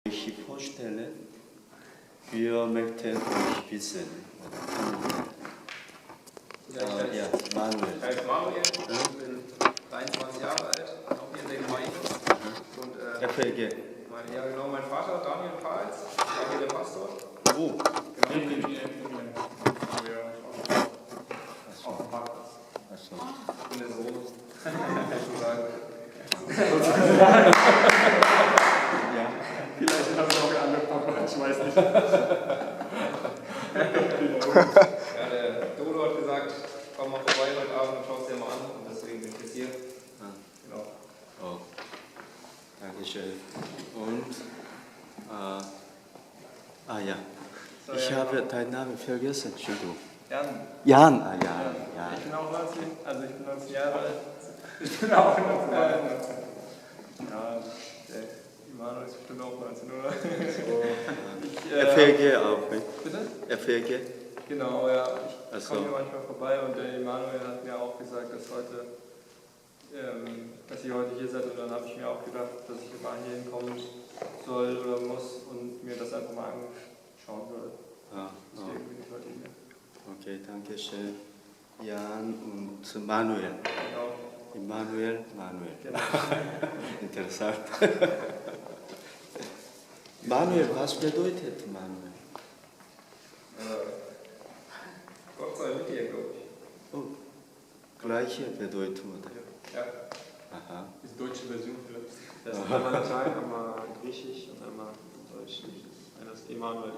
euch vorstellen, wir möchten euch wissen. Ja, Manuel. Ich heiße Manuel, ich bin 23 Jahre alt, auch hier in der Gemeinde. Und, FLG. mein Vater, Daniel Pals, war hier der Pastor. Oh, Genau, ich bin auf dem Parkplatz. achso. Ich bin der Sohn, sozusagen. Ja. Vielleicht haben wir auch einen anderen Papa, ich weiß nicht. Ja, der Dodo hat gesagt, komm mal vorbei heute Abend und schau es dir mal an. Und deswegen bin ich jetzt hier. Genau. Oh, Dankeschön. Und, ja. Ich habe deinen Namen vergessen, Entschuldigung. Jan. Jan, Jan. Ich bin auch 19, also ich bin 19 Jahre alt. Ich bin auch 19 Jahre alt. Ja, der Immanuel ist bestimmt auch 19, oder? FLG auch, ne? Bitte? FLG? Genau, ja. Ach Ich so. komme hier manchmal vorbei und der Immanuel hat mir auch gesagt, dass ihr heute hier seid, und dann habe ich mir auch gedacht, dass ich mal hier hinkommen soll oder muss und mir das einfach mal anschauen soll. Deswegen bin ich heute hier. Okay, danke schön. Jan und Manuel. Genau. Immanuel, Manuel. Genau. Interessant. Manuel, was bedeutet Manuel? Gott sei mit dir, glaube ich. Oh, gleiche Bedeutung, oder? Ja. Aha. Die deutsche Version vielleicht. Das ist einmal Latein, einmal Griechisch und einmal Deutsch. Einer ist Immanuel.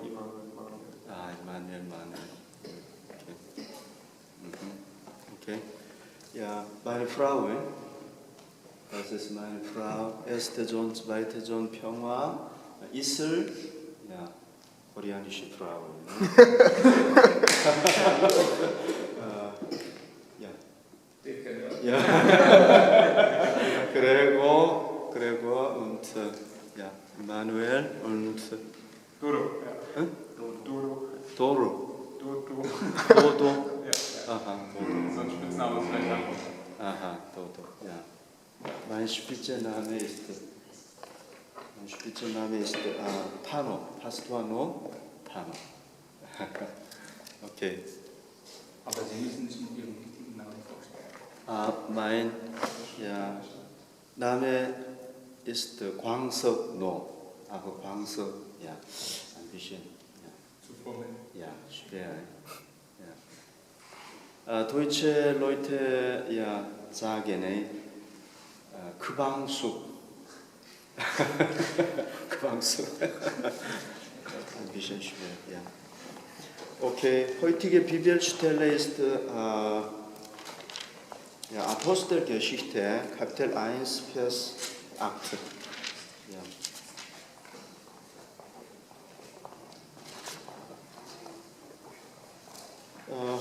Ah, Immanuel, Manuel. Okay. Okay. Ja, meine Frau, das ist meine Frau. 1. John, 2. John, 평화, Isel, ja, koreanische Frau. Ja. Den kennen wir. Ja. 그리고 und ja, Manuel und Dodo. Ja. Dodo. Dodo. Dodo. Ja. Aha, Dodo. So ein Spitzname vielleicht auch. Aha, Dodo. Ja. Mein Spitzname ist Pano, Pastuano Pano. Okay. Aber Sie müssen sich mit Ihrem richtigen Namen vorstellen. Mein Name ist Kwangseok No. Aber Kwangseok, ja, ein bisschen, ja. Zu formell. Ja, schwer. Ja. Deutsche Leute sagen, Kwangseok. Kwangseok. Ein bisschen schwer, ja. Okay, heutige Bibelstelle ist Apostelgeschichte, Kapitel 1, Vers 8. Ja.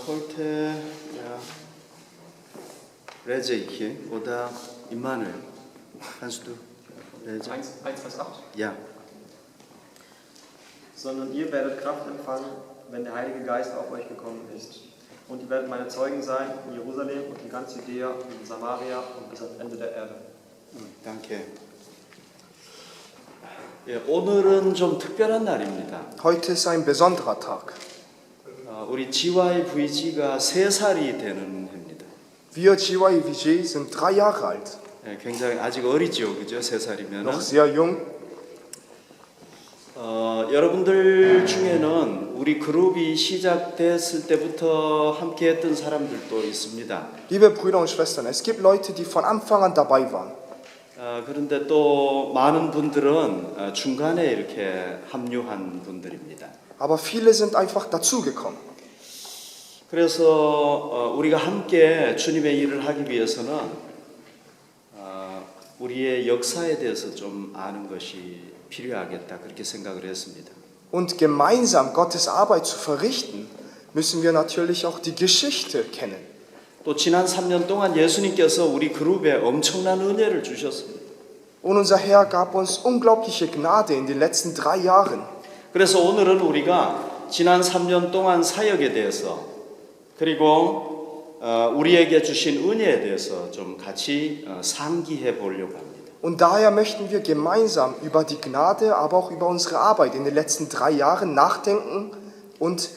Heute lese ich oder Immanuel. Kannst du lesen? 1, Vers 8. Ja. Sondern ihr werdet Kraft empfangen, wenn der Heilige Geist auf euch gekommen ist. Und ihr werdet meine Zeugen sein in Jerusalem und in ganz Judäa und in Samaria und bis ans Ende der Erde. Danke. 예, 오늘은 좀 특별한 날입니다. Heute ist ein besonderer Tag. 우리 GYVG가 3살이 되는 해입니다. Wir GYVG sind 3 Jahre alt. 예, 굉장히 아직 어리죠, 그죠? 3살이면. Noch sehr jung. 여러분들 중에는 우리 그룹이 시작됐을 때부터 함께했던 사람들도 있습니다. Liebe Brüder und Schwestern, es gibt Leute, die von Anfang an dabei waren. 그런데 또 많은 분들은 중간에 이렇게 합류한 분들입니다. Aber viele sind einfach dazugekommen. 그래서 우리가 함께 주님의 일을 하기 위해서는 우리의 역사에 대해서 좀 아는 것이 필요하겠다 그렇게 생각을 했습니다. Und gemeinsam Gottes Arbeit zu verrichten, müssen wir natürlich auch die Geschichte kennen. 또 지난 3년 동안 예수님께서 우리 그룹에 엄청난 은혜를 주셨습니다. Und unser Herr gab uns unglaubliche Gnade in den letzten 3 Jahren. 그래서 오늘은 우리가 지난 3년 동안 사역에 대해서 그리고 우리에게 주신 은혜에 대해서 좀 같이 상기해 보려고 합니다. Und daher möchten wir gemeinsam über die Gnade, aber auch über unsere Arbeit in den letzten 3 Jahren nachdenken und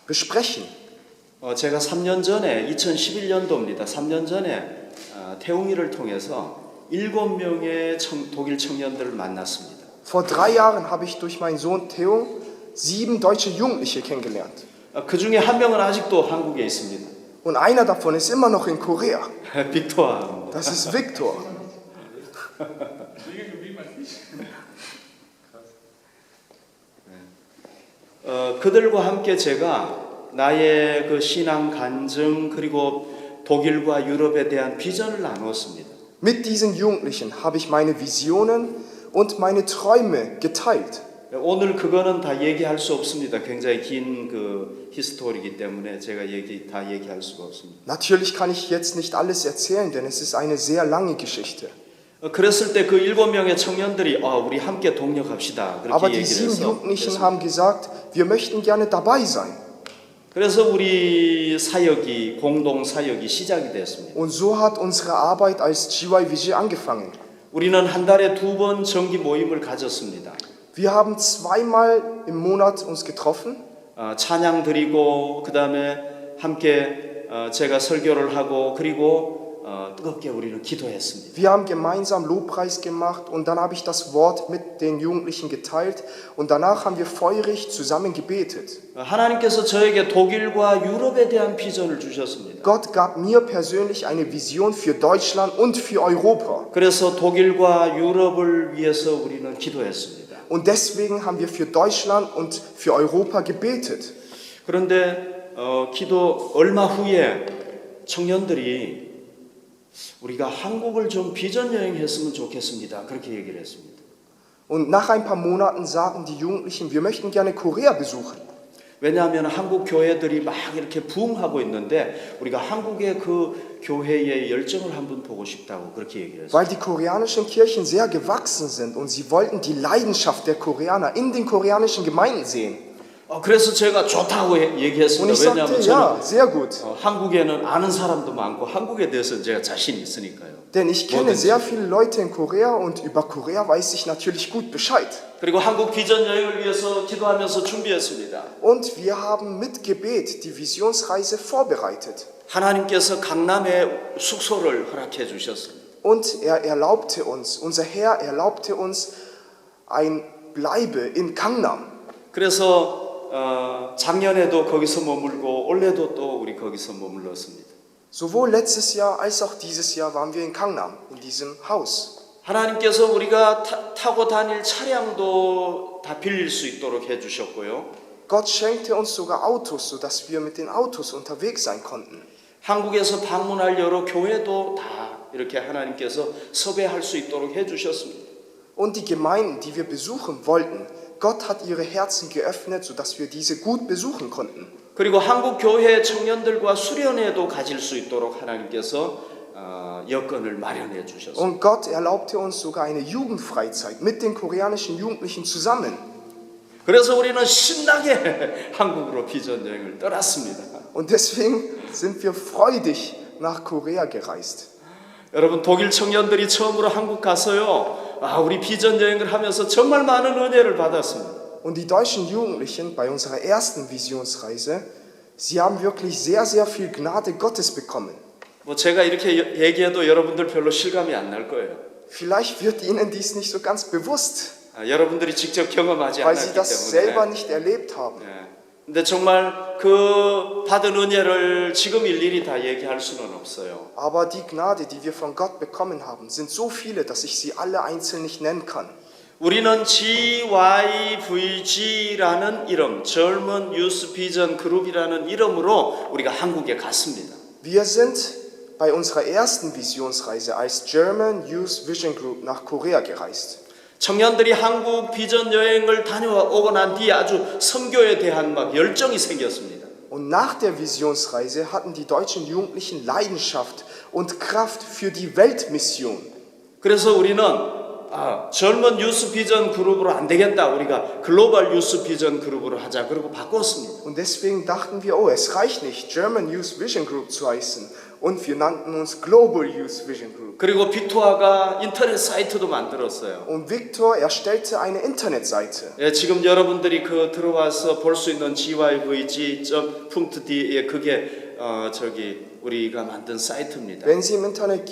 besprechen. 제가 3년 전에 2011년도입니다. 3년 전에 태웅이를 통해서 7명의 독일 청년들을 만났습니다. Vor 3 Jahren habe ich durch meinen Sohn Theo 7 deutsche Jugendliche kennengelernt. 그 중에 한 명은 아직도 한국에 있습니다. Und einer davon ist immer noch in Korea. 빅토아. Das ist Viktor. 그들과 함께 제가 나의 그 신앙 간증 그리고 독일과 유럽에 대한 비전을 나누었습니다. Mit diesen Jugendlichen habe ich meine Visionen und meine Träume geteilt. 오늘 그거는 다 얘기할 수 없습니다. 굉장히 긴 그 히스토리이기 때문에 제가 다 얘기할 수가 없습니다. Natürlich kann ich jetzt nicht alles erzählen, denn es ist eine sehr lange Geschichte. 그랬을 때 그 7명의 청년들이 우리 함께 동력합시다. Aber 그렇게 die 얘기를 7 해서 Jugendlichen haben gesagt, wir möchten gerne dabei sein. 그래서 우리 사역이 공동 사역이 시작이 됐습니다. Und so hat unsere Arbeit als GYVG angefangen. 우리는 한 달에 2번 정기 모임을 가졌습니다. Wir haben 2-mal im Monat uns getroffen. 찬양 드리고 그 다음에 함께 제가 설교를 하고 그리고 뜨겁게 우리는 기도했습니다. Wir haben gemeinsam Lobpreis gemacht und dann habe ich das Wort mit den Jugendlichen geteilt und danach haben wir feurig zusammen gebetet. 하나님께서 저에게 독일과 유럽에 대한 비전을 주셨습니다. Gott gab mir persönlich eine Vision für Deutschland und für Europa. 그래서 독일과 유럽을 위해서 우리는 기도했습니다. Und deswegen haben wir für Deutschland und für Europa gebetet. 그런데 기도 얼마 후에 청년들이 우리가 한국을 좀 비전 여행했으면 좋겠습니다. 그렇게 얘기를 했습니다. Und nach ein paar Monaten sagten die Jugendlichen, wir möchten gerne Korea besuchen. 왜냐하면 한국 교회들이 막 이렇게 부흥하고 있는데 우리가 한국의 그 교회의 열정을 한번 보고 싶다고 그렇게 얘기를 했어요. Weil die koreanischen Kirchen sehr gewachsen sind und sie wollten die Leidenschaft der Koreaner in den koreanischen Gemeinden sehen. 그래서 제가 좋다고 Und 얘기했습니다. ich sagte, 왜냐하면 ja, 저는 sehr gut. 한국에는 아는 사람도 많고 한국에 대해서 제가 자신이 있으니까요. Denn ich kenne sehr viele Leute in Korea und über Korea weiß ich natürlich gut Bescheid. 그리고 한국 비전 여행을 위해서 기도하면서 준비했습니다. Und wir haben mit Gebet die Visionsreise vorbereitet. 하나님께서 강남에 숙소를 허락해 주셨습니다. Und er erlaubte uns, unser Herr erlaubte uns ein Bleibe in Gangnam. 그래서 작년에도 거기서 머물고 올해도 또 우리 거기서 머물렀습니다. Sowohl letztes Jahr als auch dieses Jahr waren wir in Gangnam, in diesem Haus. 하나님께서 우리가 타고 다닐 차량도 다 빌릴 수 있도록 해주셨고요. Gott schenkte uns sogar Autos, sodass wir mit den Autos unterwegs sein konnten. 한국에서 방문할 여러 교회도 다 이렇게 하나님께서 섭외할 수 있도록 해주셨습니다. Und die Gemeinden, die wir besuchen wollten, Gott hat ihre Herzen geöffnet, sodass wir diese gut besuchen konnten. 그리고 한국 교회 청년들과 수련회도 가질 수 있도록 하나님께서 여건을 마련해 주셨습니다. Und Gott erlaubte uns sogar eine Jugendfreizeit mit den koreanischen Jugendlichen zusammen. 그래서 우리는 신나게 한국으로 비전 여행을 떠났습니다. Und deswegen sind wir freudig nach Korea gereist. 여러분 독일 청년들이 처음으로 한국 가서요. 우리 비전 여행을 하면서 정말 많은 은혜를 받았습니다. Und die deutschen Jugendlichen bei unserer ersten Visionsreise, sie haben wirklich sehr, sehr viel Gnade Gottes bekommen. 뭐 제가 이렇게 얘기해도 여러분들 별로 실감이 안 날 거예요. Vielleicht wird ihnen dies nicht so ganz bewusst, 여러분들이 직접 경험하지 weil 않았기 sie das selber 때문에. nicht erlebt haben. 근데 정말 그 받은 은혜를 지금 일일이 다 얘기할 수는 없어요. Aber die Gnade, die wir von Gott bekommen haben, sind so viele, dass ich sie alle einzeln nicht nennen kann. 우리는 GYVG라는 이름, 젊은 유스 비전 그룹이라는 이름으로 우리가 한국에 갔습니다. Wir sind bei unserer ersten Visionsreise als German Youth Vision Group nach Korea gereist. 청년들이 한국 비전 여행을 다녀오고 난 뒤에 아주 선교에 대한 막 열정이 생겼습니다. Und nach der Visionsreise hatten die deutschen Jugendlichen Leidenschaft und Kraft für die Weltmission. 그래서 우리는 젊은 유스 비전 그룹으로 안 되겠다. 우리가 글로벌 유스 비전 그룹으로 하자. 그리고 바꿨습니다. Und deswegen dachten wir, es reicht nicht, German Youth Vision Group zu heißen. Und wir nannten uns Global Youth Vision Group. 그리고 빅토아가 인터넷 사이트도 만들었어요. Und Victor erstellte eine Internetseite. 예, 지금 여러분들이 그 들어와서 볼 수 있는 gyvg.d 예, 그게 우리가 만든 사이트입니다. Wenn Sie im Internet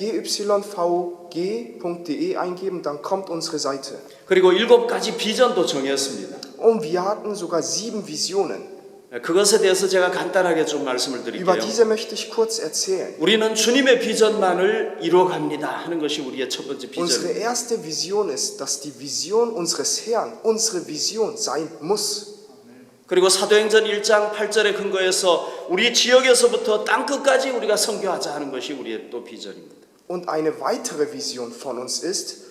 gyvg.de eingeben, dann kommt unsere Seite. 그리고 7가지 비전도 정했습니다. Und wir hatten sogar 7 Visionen. 예, 그것에 대해서 제가 간단하게 좀 말씀을 Über 드릴게요. diese möchte ich kurz erzählen. 우리는 주님의 비전만을 이루어갑니다 하는 것이 우리의 첫 번째 Unsere 비전입니다. erste Vision ist, dass die Vision unseres Herrn unsere Vision sein muss. 그리고 사도행전 1장 8절에 근거해서 우리 지역에서부터 땅끝까지 우리가 선교하자 하는 것이 우리의 또 비전입니다. Und eine weitere Vision von uns ist,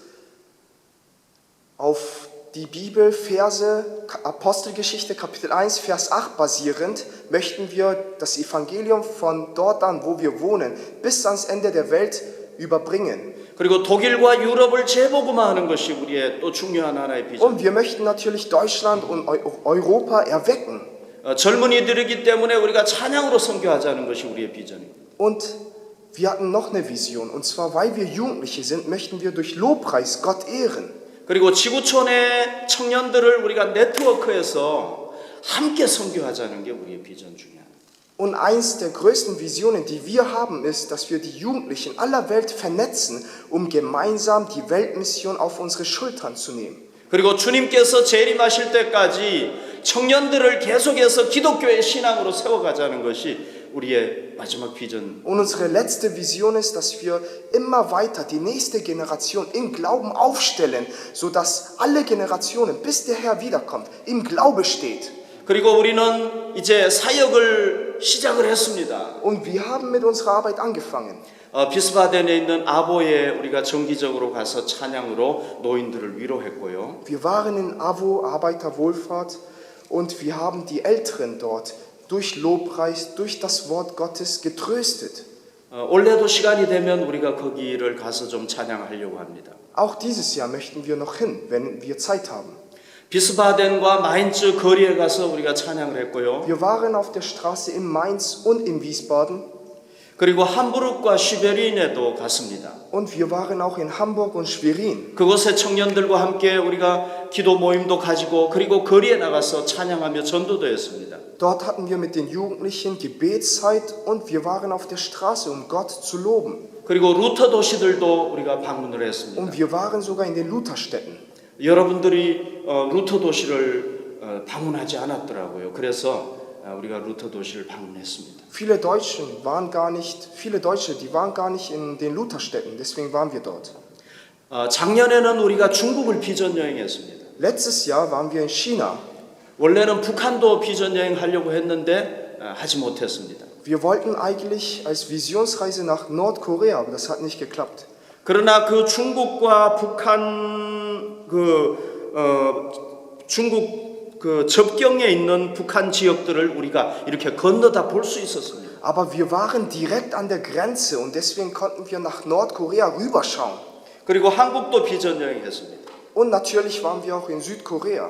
auf die Bibelverse, Apostelgeschichte Kapitel 1, Vers 8 basierend, möchten wir das Evangelium von dort an, wo wir wohnen, bis ans Ende der Welt überbringen. 그리고 독일과 유럽을 재복음화하는 것이 우리의 또 중요한 하나의 비전. Und wir möchten natürlich Deutschland und Europa erwecken. 젊은이들이기 때문에 우리가 찬양으로 선교하자는 것이 우리의 비전입니다. Und wir hatten noch eine Vision, und zwar, weil wir Jugendliche sind, möchten wir durch Lobpreis Gott ehren. 그리고 지구촌의 청년들을 우리가 네트워크해서 함께 선교하자는 게 우리의 비전 중에 하나. Und eins der größten Visionen, die wir haben, ist, dass wir die Jugendlichen aller Welt vernetzen, um gemeinsam die Weltmission auf unsere Schultern zu nehmen. 그리고 주님께서 재림하실 때까지 청년들을 계속해서 기독교의 신앙으로 세워가자는 것이 우리의 마지막 비전. Und unsere letzte Vision ist, dass wir immer weiter die nächste Generation im Glauben aufstellen, sodass alle Generationen, bis der Herr wiederkommt, im Glaube steht. 그리고 우리는 이제 사역을 시작을 했습니다. Und wir haben mit unserer Arbeit angefangen. 비스바덴에 있는 아보에 우리가 정기적으로 가서 찬양으로 노인들을 위로했고요. Wir waren in AWO, Arbeiterwohlfahrt, und wir haben die Älteren dort durch Lobpreis, durch das Wort Gottes getröstet. 올해도 시간이 되면 우리가 거기를 가서 좀 찬양하려고 합니다. Auch dieses Jahr möchten wir noch hin, wenn wir Zeit haben. 비스바덴과 마인츠 거리에 가서 우리가 찬양을 했고요. Wir waren auf der Straße in Mainz und in Wiesbaden. 그리고 함부르크와 슈베린에도 갔습니다. Und wir waren auch in Hamburg und Schwerin. 그곳의 청년들과 함께 우리가 기도 모임도 가지고 그리고 거리에 나가서 찬양하며 전도도 했습니다. Dort hatten wir mit den Jugendlichen Gebetszeit und wir waren auf der Straße, um Gott zu loben. 그리고 루터 도시들도 우리가 방문을 했습니다. Und wir waren sogar in den Lutherstädten. 여러분들이 루터 도시를 방문하지 않았더라고요. 그래서 우리가 루터 도시를 방문했습니다. Viele Deutsche, die waren gar nicht in den Lutherstädten, deswegen waren wir dort. 작년에는 우리가 중국을 비전 여행했습니다. Letztes Jahr waren wir in China. 원래는 북한도 비전 여행 하려고 했는데 하지 못했습니다. Wir wollten eigentlich als Visionsreise nach Nordkorea, aber das hat nicht geklappt. 그러나 그 중국과 북한 중국 접경에 있는 북한 지역들을 우리가 이렇게 건너다 볼 수 있었습니다. Aber wir waren direkt an der Grenze und deswegen konnten wir nach Nordkorea rüberschauen. 그리고 한국도 비전 여행했습니다. Und natürlich waren wir auch in Südkorea.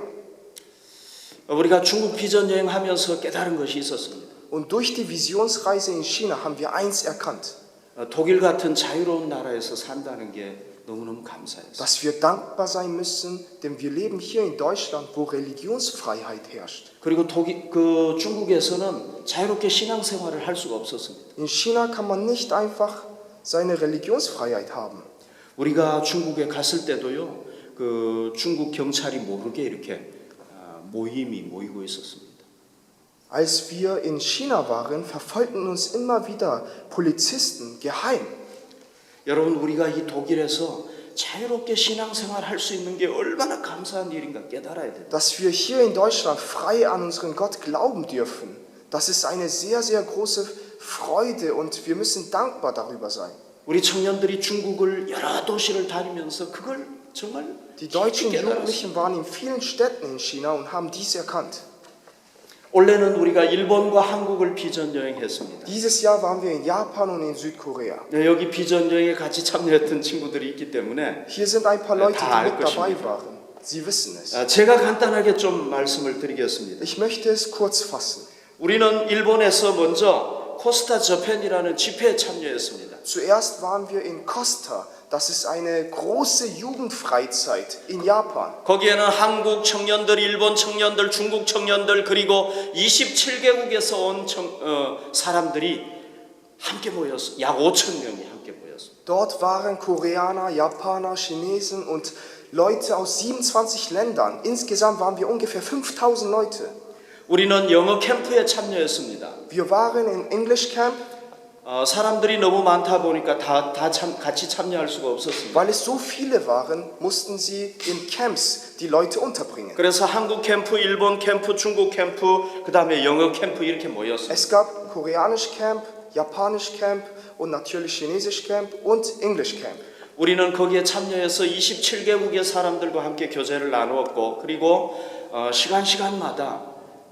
우리가 중국 비전 여행하면서 깨달은 것이 있었습니다. Und durch die Visionsreise in China haben wir eins erkannt, 독일 같은 자유로운 나라에서 산다는 게 너무너무 감사했어요. dass wir dankbar sein müssen, denn wir leben hier in Deutschland, wo Religionsfreiheit herrscht. 그리고 중국에서는 자유롭게 신앙생활을 할 수가 없었습니다. In China kann man nicht einfach seine Religionsfreiheit haben. 우리가 중국에 갔을 때도요, 그 중국 경찰이 모르게 이렇게 모임이 모이고 있었습니다. Als wir in China waren, verfolgten uns immer wieder Polizisten geheim. 여러분, 우리가 이 독일에서 자유롭게 신앙생활 할 수 있는 게 얼마나 감사한 일인가 깨달아야 돼요. Dass wir hier in Deutschland frei an unseren Gott glauben dürfen, das ist eine sehr, sehr große Freude und wir müssen dankbar darüber sein. 우리 청년들이 중국을 여러 도시를 다니면서 그걸 정말 Die deutschen 깊이 깨달았어요. Jugendlichen waren in vielen Städten in China und haben dies erkannt. 올해는 우리가 일본과 한국을 비전 여행했습니다. Dieses Jahr waren wir in Japan und in Südkorea. 여기 비전 여행에 같이 참여했던 친구들이 있기 때문에 Hier sind ein paar Leute, 다 die 알 mit dabei 것입니다. waren. Sie wissen es. 제가 간단하게 좀 말씀을 드리겠습니다. Ich möchte es kurz fassen. 우리는 일본에서 먼저 코스타 저펜이라는 집회에 참여했습니다. Zuerst waren wir in Costa. Das ist eine große Jugendfreizeit in Japan. 거기에는 한국 청년들, 일본 청년들, 중국 청년들 그리고 27개국에서 온 사람들이 함께 모였어. 약 5천 명이 함께 모였어. Dort waren Koreaner, Japaner, Chinesen und Leute aus 27 Ländern. Insgesamt waren wir ungefähr 5000 Leute. 우리는 영어 캠프에 참여했습니다. Wir waren in English Camp. 사람들이 너무 많다 보니까 같이 참여할 수가 없었습니다. Weil es so viele waren, mussten sie in Camps die Leute unterbringen. 그래서 한국 캠프, 일본 캠프, 중국 캠프, 그 다음에 영어 캠프 이렇게 모였습니다. Es gab Koreanisch Camp, Japanisch Camp und natürlich Chinesisch Camp und English Camp. 우리는 거기에 참여해서 27개국의 사람들과 함께 교제를 나누었고 그리고 시간마다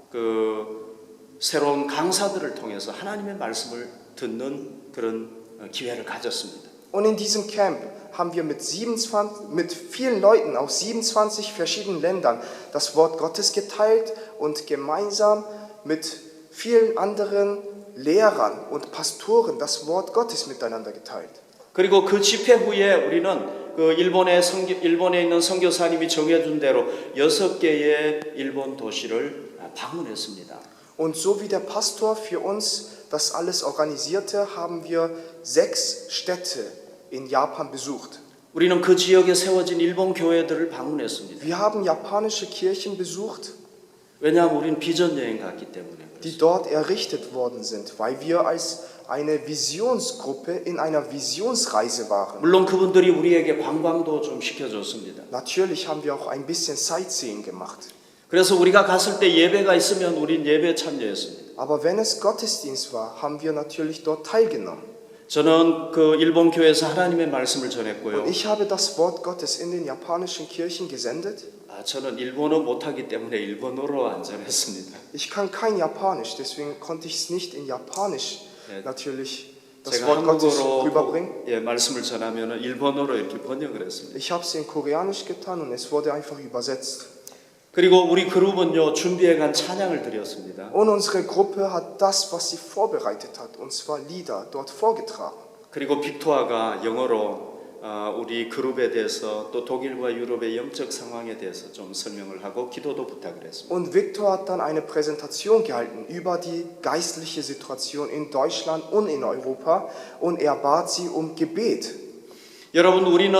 그 새로운 강사들을 통해서 하나님의 말씀을 듣는 그런 기회를 가졌습니다. Und in diesem Camp haben wir mit vielen Leuten aus 27 verschiedenen Ländern das Wort Gottes geteilt und gemeinsam mit vielen anderen Lehrern und Pastoren das Wort Gottes miteinander geteilt. 그리고 그 집회 후에 우리는 그 일본에 있는 선교사님이 정해준 대로 6개의 일본 도시를 방문했습니다. Und so wie der Pastor für uns das alles organisierte, haben wir 6 Städte in Japan besucht. 우리는 그 지역에 세워진 일본 교회들을 방문했습니다. Wir haben japanische Kirchen besucht, 왜냐하면 우리는 비전 여행 갔기 때문에. die dort errichtet worden sind, weil wir als eine Visionsgruppe in einer Visionsreise waren. 물론 그분들이 우리에게 관광도 좀 시켜줬습니다. Natürlich haben wir auch ein bisschen Sightseeing gemacht. 그래서 우리가 갔을 때 예배가 있으면 우린 예배에 참여했습니다. Aber wenn es Gottesdienst war, haben wir natürlich dort teilgenommen. 저는 그 일본 교회에서 하나님의 말씀을 전했고요. Und ich habe das Wort Gottes in den japanischen Kirchen gesendet. 저는 일본어 못하기 때문에 일본어로 안 전했습니다. Ich kann kein Japanisch, deswegen konnte ich es nicht in Japanisch natürlich das 제가 Wort Gottes 한국어로 rüberbringen. 말씀을 전하면 일본어로 이렇게 번역을 했습니다. Ich habe es in Koreanisch getan und es wurde einfach übersetzt. 그리고 우리 그룹은요 준비해간 찬양을 드렸습니다. Und unsere Gruppe hat das, was sie vorbereitet hat, und zwar Lieder, dort vorgetragen. 그리고 빅토아가 영어로 우리 그룹에 대해서 또 독일과 유럽의 영적 상황에 대해서 좀 설명을 하고 기도도 부탁을 했습니다. Und Victor hat dann eine Präsentation gehalten über die geistliche Situation in Deutschland und in Europa und er bat sie um Gebet. 여러분 우리는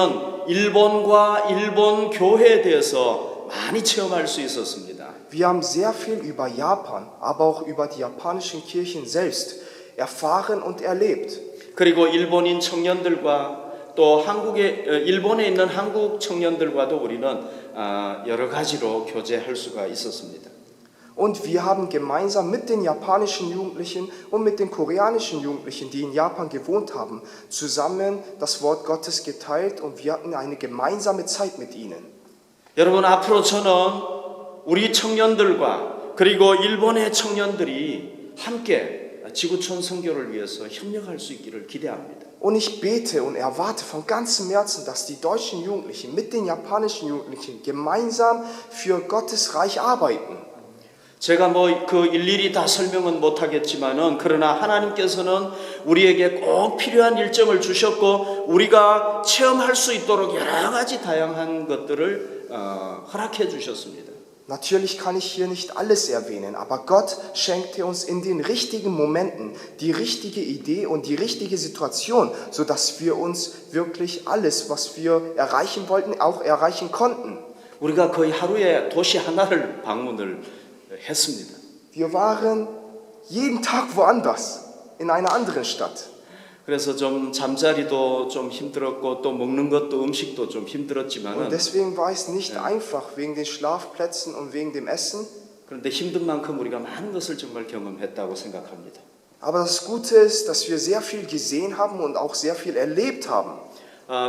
일본과 일본 교회에 대해서 많이 체험할 수 있었습니다. Wir haben sehr viel über Japan, aber auch über die japanischen Kirchen selbst erfahren und erlebt. 그리고 일본인 청년들과 또 일본에 있는 한국 청년들과도 우리는 여러 가지로 교제할 수가 있었습니다. Und wir haben gemeinsam mit den japanischen Jugendlichen und mit den koreanischen Jugendlichen, die in Japan gewohnt haben, zusammen das Wort Gottes geteilt und wir hatten eine gemeinsame Zeit mit ihnen. 여러분 앞으로 저는 우리 청년들과 그리고 일본의 청년들이 함께 지구촌 선교를 위해서 협력할 수 있기를 기대합니다. Und ich bete und erwarte von ganzem Herzen, dass die deutschen Jugendlichen mit den japanischen Jugendlichen gemeinsam für Gottes Reich arbeiten. 제가 그 일일이 다 설명은 못하겠지만은 그러나 하나님께서는 우리에게 꼭 필요한 일정을 주셨고 우리가 체험할 수 있도록 여러 가지 다양한 것들을 허락해 주셨습니다. Natürlich kann ich hier nicht alles erwähnen, aber Gott schenkte uns in den richtigen Momenten die richtige Idee und die richtige Situation, sodass wir uns wirklich alles, was wir erreichen wollten, auch erreichen konnten. 우리가 거의 하루에 도시 하나를 방문을 했습니다. Wir waren jeden Tag woanders, in einer anderen Stadt. 그래서 좀 잠자리도 좀 힘들었고 또 먹는 것도 음식도 좀 Und 힘들었지만은 deswegen war es nicht einfach wegen den Schlafplätzen und wegen dem Essen. 그런데 힘든 만큼 우리가 많은 것을 정말 경험했다고 생각합니다. Aber das Gute ist, dass wir sehr viel gesehen haben und auch sehr viel erlebt haben.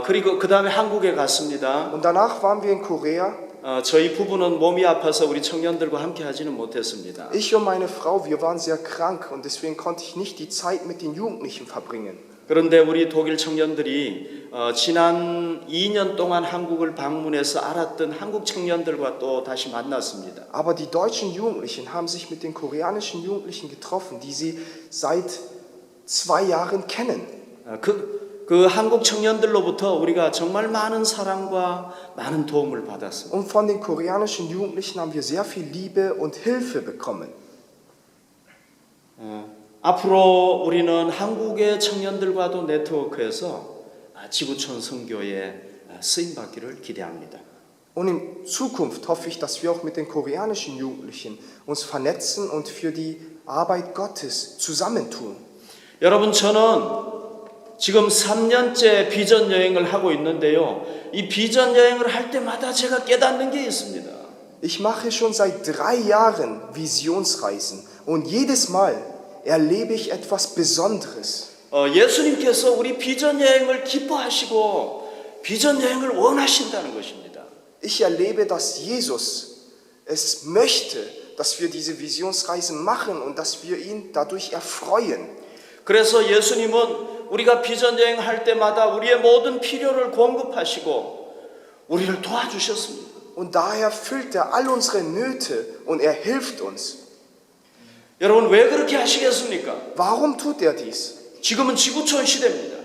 그리고 그 다음에 한국에 갔습니다. Und danach waren wir in Korea. 저희 부부는 몸이 아파서 우리 청년들과 함께 하지는 못했습니다. Ich und meine Frau, wir waren sehr krank und deswegen konnte ich nicht die Zeit mit den Jugendlichen verbringen. 그런데 우리 독일 청년들이 지난 2년 동안 한국을 방문해서 알았던 한국 청년들과 또 다시 만났습니다. Aber die deutschen Jugendlichen haben sich mit den koreanischen Jugendlichen getroffen, die sie seit 2 Jahren kennen. 그 한국 청년들로부터 우리가 정말 많은 사랑과 많은 도움을 받았습니다. Und von den koreanischen Jugendlichen haben wir sehr viel Liebe und Hilfe bekommen. 앞으로 우리는 한국의 청년들과도 네트워크해서 지구촌 선교에 쓰임 받기를 기대합니다. Und in Zukunft hoffe ich, dass wir auch mit den koreanischen Jugendlichen uns vernetzen und für die Arbeit Gottes zusammentun. 여러분, 저는 지금 3년째 비전 여행을 하고 있는데요. 이 비전 여행을 할 때마다 제가 깨닫는 게 있습니다. Ich mache schon seit 3 Jahren Visionsreisen und jedes Mal erlebe ich etwas Besonderes. 예수님께서 우리 비전 여행을 기뻐하시고 비전 여행을 원하신다는 것입니다. Ich erlebe, dass Jesus es möchte, dass wir diese Visionsreisen machen und dass wir ihn dadurch erfreuen. 그래서 예수님은 우리가 비전 여행할 때마다 우리의 모든 필요를 공급하시고 우리를 도와주셨습니다. Und daher füllt er all unsere Nöte und er hilft uns. 여러분, 왜 그렇게 하시겠습니까? Warum tut er dies? 지금은 지구촌 시대입니다.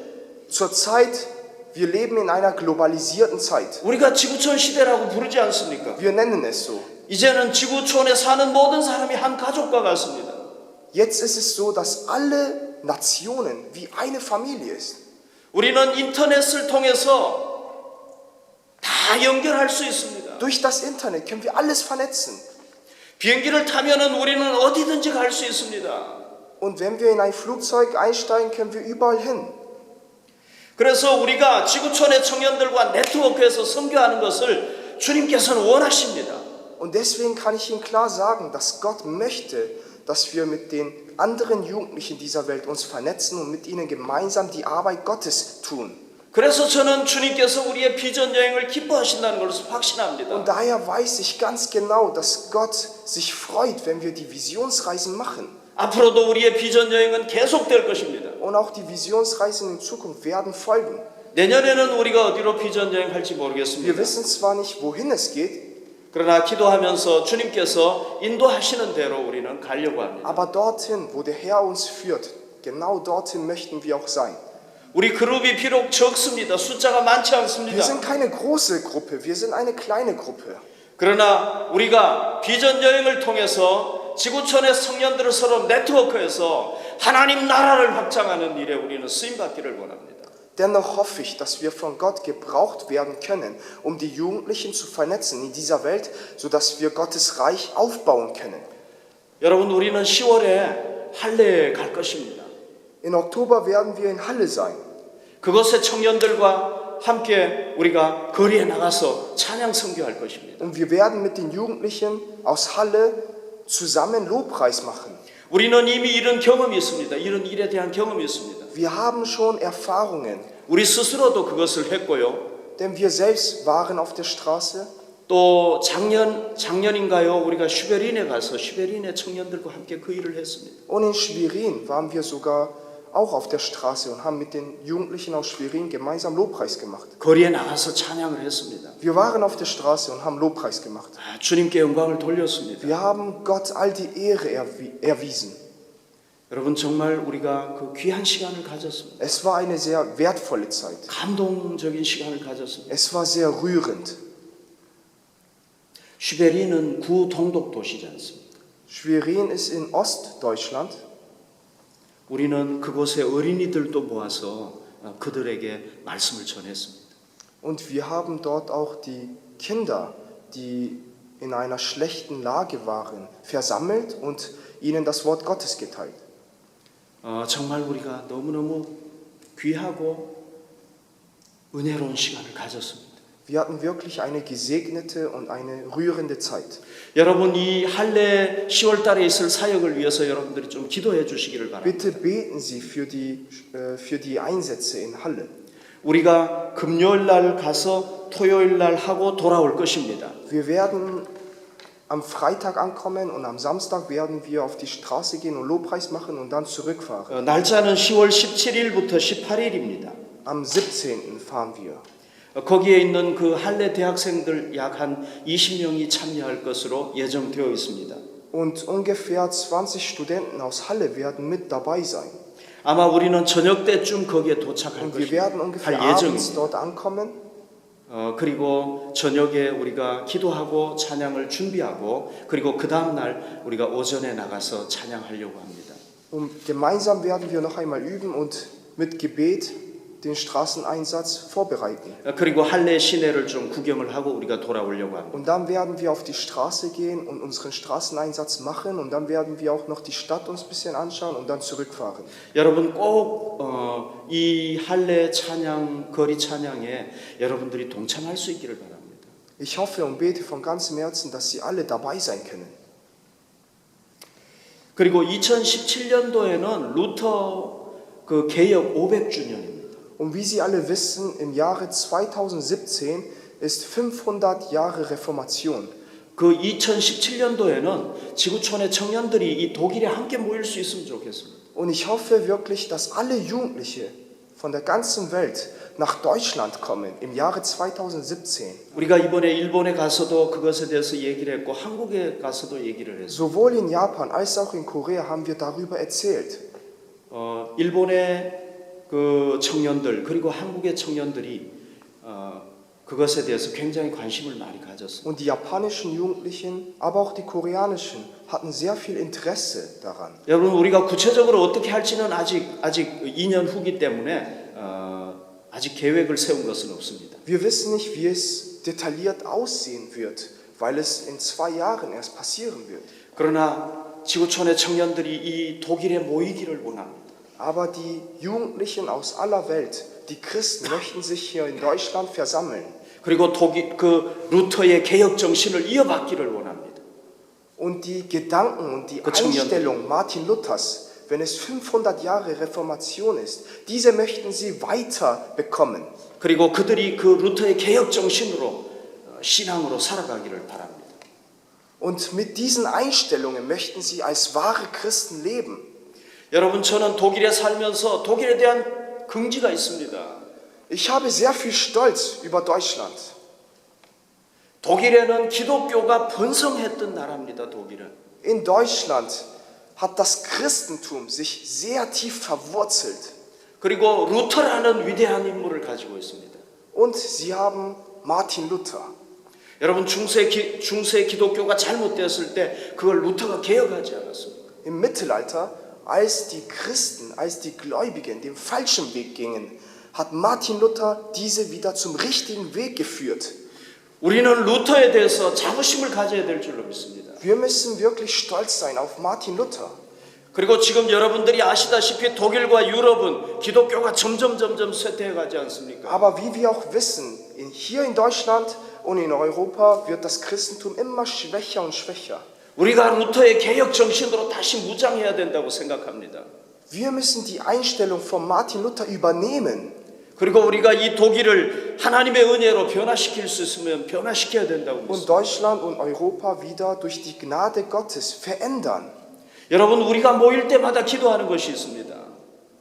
Zurzeit, wir leben in einer globalisierten Zeit. 우리가 지구촌 시대라고 부르지 않습니까? Wir nennen es so. 이제는 지구촌에 사는 모든 사람이 한 가족과 같습니다. Jetzt ist es so, dass alle Nationen wie eine Familie ist. 우리는 인터넷을 통해서 다 연결할 수 있습니다. Durch das Internet können wir alles vernetzen. 비행기를 타면은 우리는 어디든지 갈 수 있습니다. Und wenn wir in ein Flugzeug einsteigen, können wir überall hin. 그래서 우리가 지구촌의 청년들과 네트워크에서 선교하는 것을 주님께서는 원하십니다. Und deswegen kann ich Ihnen klar sagen, dass Gott möchte, dass wir mit den anderen Jugendlichen dieser Welt uns vernetzen und mit ihnen gemeinsam die Arbeit Gottes tun. 그래서 저는 주님께서 우리의 비전 여행을 기뻐하신다는 것을 확신합니다. Und daher weiß ich ganz genau, dass Gott sich freut, wenn wir die Visionsreisen machen. 앞으로도 우리의 비전 여행은 계속될 것입니다. Und auch die Visionsreisen in Zukunft werden folgen. 내년에는 우리가 어디로 비전 여행할지 Wir 모르겠습니다. wissen zwar nicht, wohin es geht, 그러나 기도하면서 주님께서 인도하시는 대로 우리는 가려고 합니다. aber dorthin, wo der Herr uns führt, genau dorthin möchten wir auch sein. 우리 그룹이 비록 적습니다. 숫자가 많지 Wir 않습니다. sind keine große Gruppe, wir sind eine kleine Gruppe. 그러나 우리가 비전 여행을 통해서 지구촌의 청년들을 서로 네트워크해서 하나님 나라를 확장하는 일에 우리는 쓰임받기를 원합니다. Dennoch hoffe ich, dass wir von Gott gebraucht werden können, um die Jugendlichen zu vernetzen in dieser Welt, sodass wir Gottes Reich aufbauen können. 여러분, 우리는 10월에 할례에 갈 것입니다. In Oktober werden wir in Halle sein. 그곳의 청년들과 함께 우리가 거리에 나가서 찬양 선교할 것입니다. Und wir werden mit den Jugendlichen aus Halle zusammen Lobpreis machen. 우리는 이미 이런 경험이 있습니다. 이런 일에 대한 경험이 있습니다. Wir haben schon Erfahrungen, 우리 스스로도 그것을 했고요. denn wir selbst waren auf der Straße. 또 작년인가요? 우리가 슈베린에 가서 슈베린의 청년들과 함께 그 일을 했습니다. Und in Schwerin waren wir sogar auch auf der Straße und haben mit den Jugendlichen aus Schwerin gemeinsam Lobpreis gemacht. 거리에 나가서 찬양을 했습니다. Wir waren auf der Straße und haben Lobpreis gemacht. 주님께 영광을 돌렸습니다. Wir haben Gott all die Ehre erwiesen. 여러분, 정말 우리가 그 귀한 시간을 가졌습니다. Es war eine sehr wertvolle Zeit. 감동적인 시간을 가졌습니다. Es war sehr rührend. 슈베린은 구동독 도시지 않습니까? Schwerin ist in Ostdeutschland. 우리는 그곳의 어린이들도 모아서 그들에게 말씀을 전했습니다. Und wir haben dort auch die Kinder, die in einer schlechten Lage waren, versammelt und ihnen das Wort Gottes geteilt. 정말 우리가 너무너무 귀하고 은혜로운 시간을 가졌습니다. Wir hatten wirklich eine gesegnete und eine rührende Zeit. 여러분, 이 할례 10월 달에 있을 사역을 위해서 여러분들이 좀 기도해 주시기를 바랍니다. Bitte beten Sie für die Einsätze in Halle. 우리가 금요일 날 가서 토요일 날 하고 돌아올 것입니다. Wir werden am Freitag ankommen und am Samstag werden wir auf die Straße gehen und Lobpreis machen und dann zurückfahren. 날짜는 10월 17일부터 18일입니다. Am 17. fahren wir. 거기에 있는 그 할례 대학생들 약 한 20명이 참여할 것으로 예정되어 있습니다. Und ungefähr 20 Studenten aus Halle werden mit dabei sein. 아마 우리는 저녁 때쯤 거기에 도착할 Und wir werden 것입니다. ungefähr 할 abends 예정입니다. dort ankommen. 그리고 저녁에 우리가 기도하고 찬양을 준비하고 그리고 그 다음 날 우리가 오전에 나가서 찬양하려고 합니다. Und gemeinsam werden wir noch einmal üben und mit Gebet den Straßeneinsatz vorbereiten. 그리고 할례 시내를 좀 구경을 하고 우리가 돌아오려고 합니다. Und dann werden wir auf die Straße gehen und unseren Straßeneinsatz machen und dann werden wir auch noch die Stadt uns ein bisschen anschauen und dann zurückfahren. 여러분 꼭 이 할례 찬양, 거리 찬양에 여러분들이 동참할 수 있기를 바랍니다. Ich hoffe und bete von ganzem Herzen, dass Sie alle dabei sein können. 그리고 2017년도에는 루터 그 개혁 500주년입니다. Und wie Sie alle wissen, im Jahre 2017 ist 500 Jahre Reformation. 그 2017년도에는 지구촌의 청년들이 이 독일에 함께 모일 수 있으면 좋겠습니다. Und ich hoffe wirklich, dass alle Jugendliche von der ganzen Welt nach Deutschland kommen im Jahre 2017. 우리가 이번에 일본에 가서도 그것에 대해서 얘기를 했고 한국에 가서도 얘기를 했어요. Sowohl in Japan als auch in Korea haben wir darüber erzählt. 일본의 그 청년들 그리고 한국의 청년들이 그것에 대해서 굉장히 관심을 많이 가졌습니다. Und die japanischen Jugendlichen, aber auch die koreanischen hatten sehr viel Interesse daran. 여러분 우리가 구체적으로 어떻게 할지는 아직 2년 후기 때문에 아직 계획을 세운 것은 없습니다. Wir wissen nicht, wie es detailliert aussehen wird, weil es in 2 Jahren erst passieren wird. 그러나 지구촌의 청년들이 이 독일에 모이기를 원합니다. Aber die Jugendlichen aus aller Welt, die Christen, möchten sich hier in Deutschland versammeln. 그리고 독일 그 루터의 개혁 정신을 이어받기를 원합니다. Und die Gedanken und die 청년들. Einstellung Martin Luthers, wenn es 500 Jahre Reformation ist, diese möchten sie weiter bekommen. 그리고 그들이 그 루터의 개혁 정신으로 신앙으로 살아가기를 바랍니다. Und mit diesen Einstellungen möchten sie als wahre Christen leben. 여러분 저는 독일에 살면서 독일에 대한 긍지가 있습니다. Ich habe sehr viel Stolz über Deutschland. 독일에는 기독교가 번성했던 나라입니다. 독일은. In Deutschland hat das Christentum sich sehr tief verwurzelt. 그리고 루터라는 위대한 인물을 가지고 있습니다. Und sie haben Martin Luther. 여러분 중세 기독교가 잘못되었을 때 그걸 루터가 개혁하지 않았습니까? Im Mittelalter, als die Christen, als die Gläubigen den falschen Weg gingen, hat Martin Luther diese wieder zum richtigen Weg geführt. 우리는 루터에 대해서 자부심을 가져야 될 줄로 믿습니다. Wir müssen wirklich stolz sein auf Martin Luther. 그리고 지금 여러분들이 아시다시피 독일과 유럽은 기독교가 점점 쇠퇴해가지 않습니까? Aber wie wir auch wissen, hier in Deutschland und in Europa wird das Christentum immer schwächer und schwächer. 우리가 루터의 개혁 정신으로 다시 무장해야 된다고 생각합니다. Wir müssen die Einstellung von Martin Luther übernehmen. 그리고 우리가 이 독일을 하나님의 은혜로 변화시킬 수 있으면 변화시켜야 된다고 Und 믿습니다. Deutschland und Europa wieder durch die Gnade Gottes verändern. 여러분 우리가 모일 때마다 기도하는 것이 있습니다.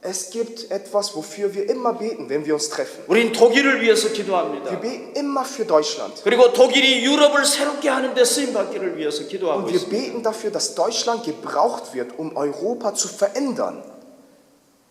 Es gibt etwas, wofür wir immer beten, wenn wir uns treffen. 우린 독일을 위해서 Wir 기도합니다. beten immer für Deutschland. 그리고 독일이 유럽을 새롭게 하는 데 쓰임 받기를 위해서 기도하고 Und wir 있습니다. beten dafür, dass Deutschland gebraucht wird, um Europa zu verändern.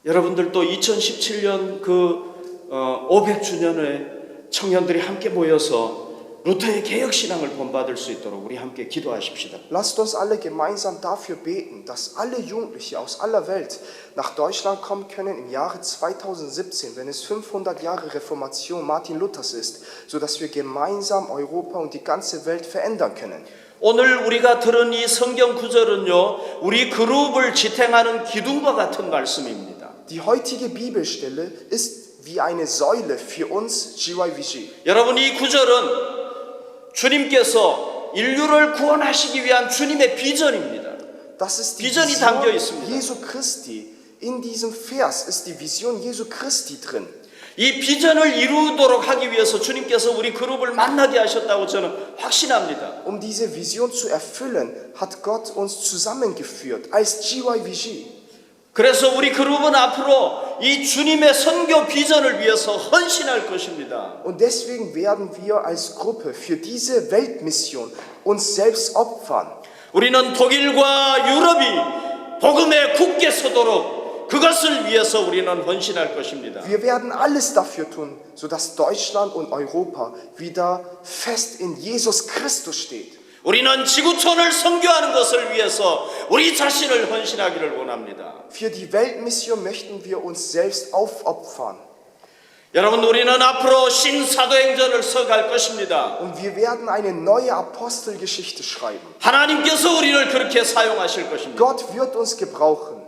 여러분들도 2017년 그 500주년에 청년들이 함께 모여서 루터의 개혁신앙을 본받을 수 있도록 우리 함께 기도하십시다. Lasst uns alle gemeinsam dafür beten, dass alle Jugendliche aus aller Welt nach Deutschland kommen können im Jahre 2017, wenn es 500 Jahre Reformation Martin Luthers ist, sodass wir gemeinsam Europa und die ganze Welt verändern können. 오늘 우리가 들은 이 성경 구절은요, 우리 그룹을 지탱하는 기둥과 같은 말씀입니다. Die heutige Bibelstelle ist wie eine Säule für uns GYVG. 여러분 이 구절은 주님께서 인류를 구원하시기 위한 주님의 비전입니다. Das ist die 비전이 담겨 Vision 있습니다. Jesu Christi. In diesem Vers ist die Vision Jesu Christi drin. 이 비전을 이루도록 하기 위해서 주님께서 우리 그룹을 만나게 하셨다고 저는 확신합니다. Um diese Vision zu erfüllen, hat Gott uns zusammengeführt als GYVG. 그래서 우리 그룹은 앞으로 이 주님의 선교 비전을 위해서 헌신할 것입니다. Und deswegen werden wir als Gruppe für diese Weltmission uns selbst opfern. 우리는 독일과 유럽이 복음에 굳게 서도록 그 그것을 위해서 우리는 헌신할 것입니다. Wir werden alles dafür tun, sodass Deutschland und Europa wieder fest in Jesus Christus steht. 우리는 지구촌을 선교하는 것을 위해서 우리 자신을 헌신하기를 원합니다. Für die Weltmission möchten wir uns selbst aufopfern. 여러분, 우리는 앞으로 신사도행전을 써갈 것입니다. Und wir werden eine neue Apostelgeschichte schreiben. 하나님께서 우리를 그렇게 사용하실 것입니다. Gott wird uns gebrauchen.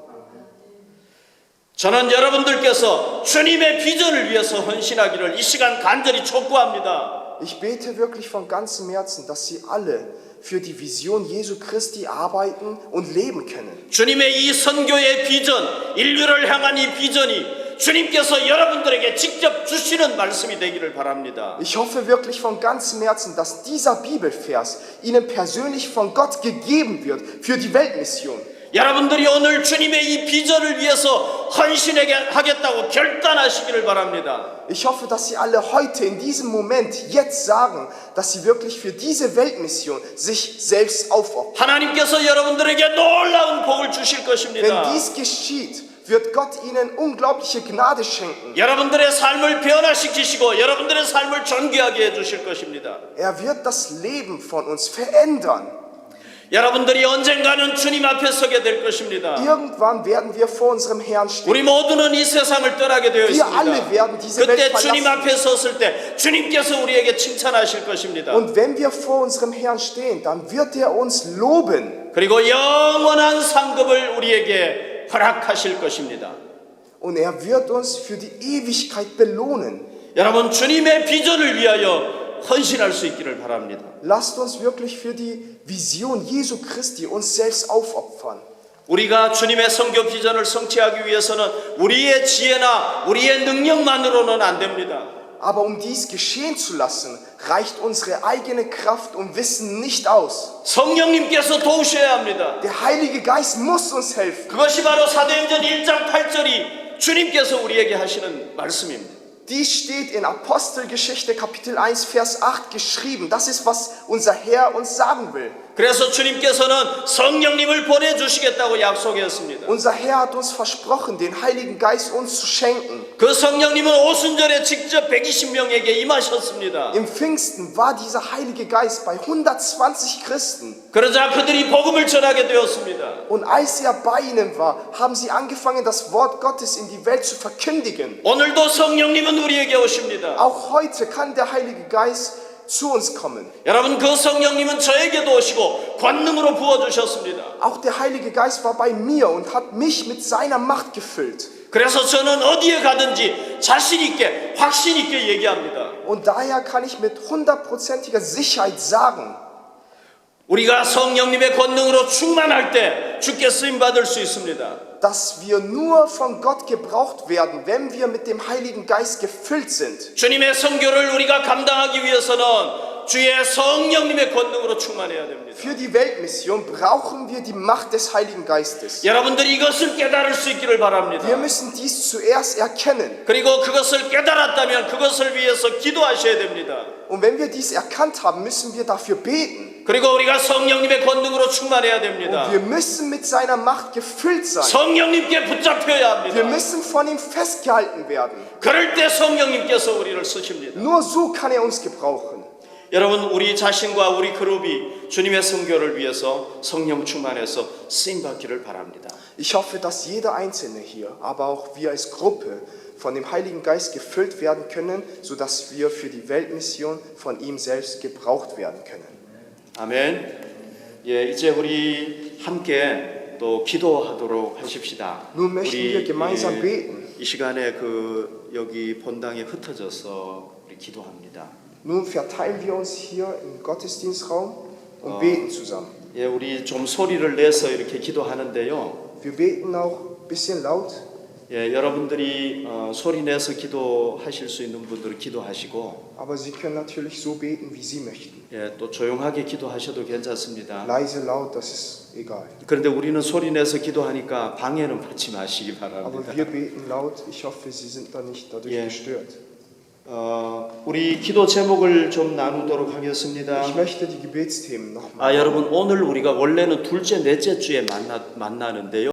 저는 여러분들께서 주님의 비전을 위해서 헌신하기를 이 시간 간절히 촉구합니다. Ich bete wirklich von ganzem Herzen, dass Sie alle für die Vision Jesu Christi arbeiten und leben können. 주님의 이 선교의 비전, 인류를 향한 이 비전이 주님께서 여러분들에게 직접 주시는 말씀이 되기를 바랍니다. Ich hoffe wirklich von ganzem Herzen, dass dieser Bibelvers Ihnen persönlich von Gott gegeben wird für die Weltmission. 여러분들이 오늘 주님의 이 비전을 위해서 헌신하겠다고 결단하시기를 바랍니다. Ich hoffe, dass Sie alle heute in diesem Moment jetzt sagen, dass Sie wirklich für diese Weltmission sich selbst aufopfern. 하나님께서 여러분들에게 놀라운 복을 주실 것입니다. Wenn dies geschieht, wird Gott Ihnen unglaubliche Gnade schenken. 여러분들의 삶을 변화시키시고 여러분들의 삶을 존귀하게 해주실 것입니다. Er wird das Leben von uns verändern. 여러분들이 언젠가는 주님 앞에 서게 될 것입니다. Irgendwann werden wir vor unserem Herrn stehen. 우리 모두는 이 세상을 떠나게 되어 Wir alle 있습니다. werden diese Welt 그때 주님 verlassen. 앞에 섰을 때 주님께서 우리에게 칭찬하실 것입니다. Und wenn wir vor unserem Herrn stehen, dann wird er uns loben. 그리고 영원한 상급을 우리에게 허락하실 것입니다. Und er wird uns für die Ewigkeit belohnen. 여러분, 주님의 비전을 위하여 헌신할 수 있기를 바랍니다. Lasst uns wirklich für die Vision Jesu Christi uns selbst aufopfern. 우리가 주님의 선교 비전을 성취하기 위해서는 우리의 지혜나 우리의 능력만으로는 안 됩니다. Aber um dies geschehen zu lassen, reicht unsere eigene Kraft und Wissen nicht aus. 성령님께서 도우셔야 합니다. Der Heilige Geist muss uns helfen. 그것이 바로 사도행전 1장 8절이 주님께서 우리에게 하시는 말씀입니다. Dies steht in Apostelgeschichte Kapitel 1 Vers 8 geschrieben. Das ist, was unser Herr uns sagen will. 그래서 주님께서는 성령님을 보내주시겠다고 약속했습니다. Unser Herr hat uns versprochen, den Heiligen Geist uns zu schenken. 그 성령님은 오순절에 직접 120명에게 임하셨습니다. Im Pfingsten war dieser Heilige Geist bei 120 Christen. 그러자 그들이 복음을 전하게 되었습니다. Und als er bei ihnen war, haben sie angefangen, das Wort Gottes in die Welt zu verkündigen. 오늘도 성령님은 우리에게 오십니다. Auch heute kann der Heilige Geist zu uns kommen. 여러분, 그 성령님은 저에게도 오시고 권능으로 부어주셨습니다. Auch der Heilige Geist war bei mir und hat mich mit seiner Macht gefüllt. 그래서 저는 어디에 가든지 자신 있게, 확신 있게 얘기합니다. Und daher kann ich mit 100%iger Sicherheit sagen, 우리가 성령님의 권능으로 충만할 때 주께 쓰임 받을 수 있습니다. dass wir nur von Gott gebraucht werden, wenn wir mit dem Heiligen Geist gefüllt sind. 주님의 선교를 우리가 감당하기 위해서는 주의 성령님의 권능으로 충만해야 됩니다. Für die Weltmission brauchen wir die Macht des Heiligen Geistes. 여러분들이 이것을 깨달을 수 있기를 바랍니다. Wir müssen dies zuerst erkennen. 그리고 그것을 깨달았다면 그것을 위해서 기도하셔야 됩니다. Und wenn wir dies erkannt haben, müssen wir dafür beten. 그리고 우리가 성령님의 권능으로 충만해야 됩니다. Und wir müssen mit seiner Macht gefüllt sein. 성령님께 붙잡혀야 Wir 합니다. müssen von ihm festgehalten werden. 그럴 때 성령님께서 우리를 쓰십니다. Nur so kann er uns gebrauchen. 여러분, 우리 자신과 우리 그룹이 주님의 선교를 위해서 성령 충만해서 쓰임 받기를 바랍니다. Ich hoffe, dass jeder Einzelne hier, aber auch wir als Gruppe von dem Heiligen Geist gefüllt werden können, sodass wir für die Weltmission von ihm selbst gebraucht werden können. 아멘. 예, 이제 우리 함께 또 기도하도록 하십시다. Nun möchten wir gemeinsam beten. 이 시간에 여기 본당에 흩어져서 우리 기도합니다. Nun verteilen wir uns hier im Gottesdienstraum und beten zusammen. 예, 우리 좀 소리를 내서 이렇게 기도하는데요. Wir beten auch ein bisschen laut. 예, 여러분들이 소리 내서 기도하실 수 있는 분들은 기도하시고, Aber Sie können natürlich so beten, wie Sie möchten. 예, 또 조용하게 기도하셔도 괜찮습니다. Leise, laut, das ist egal. 그런데 우리는 소리 내서 기도하니까 방해는 받지 마시기 Aber 바랍니다. wir beten laut. Ich hoffe, Sie sind da nicht dadurch Yeah. gestört. 우리 기도 제목을 좀 나누도록 하겠습니다. Ich möchte die Gebetsthemen nochmal. 여러분, 오늘 우리가 원래는 둘째, 넷째 주에 만나는데요.